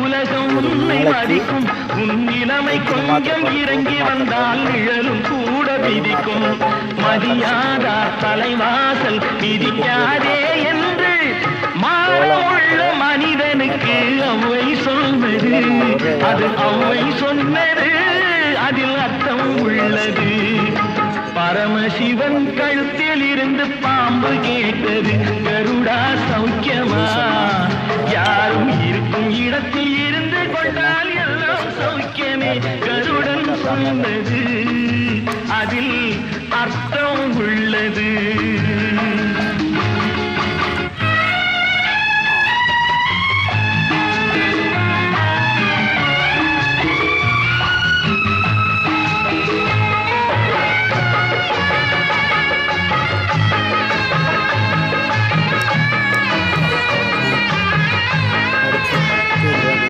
உலகம் உன்னை மதிக்கும் உன் இளமை கொஞ்சம் இறங்கி வந்தால் நிழலும் கூட விதிக்கும் மதியாதா தலைவாசல் விதிக்காதே என்று மாறவுள்ள மனிதனுக்கு அவ்வை சொன்னது அது அவ்வை சொன்னது அதில் அர்த்தம் உள்ளது பரமசிவன் கழுத்தில் இருந்து பாம்பு கேட்டது கருடா சௌக்கியமா யாரும் இருக்கும் இடத்தில் இருந்து கொண்டால் எல்லாம் சௌக்கியமே கருடன் சொன்னது அதில் அர்த்தம் உள்ளது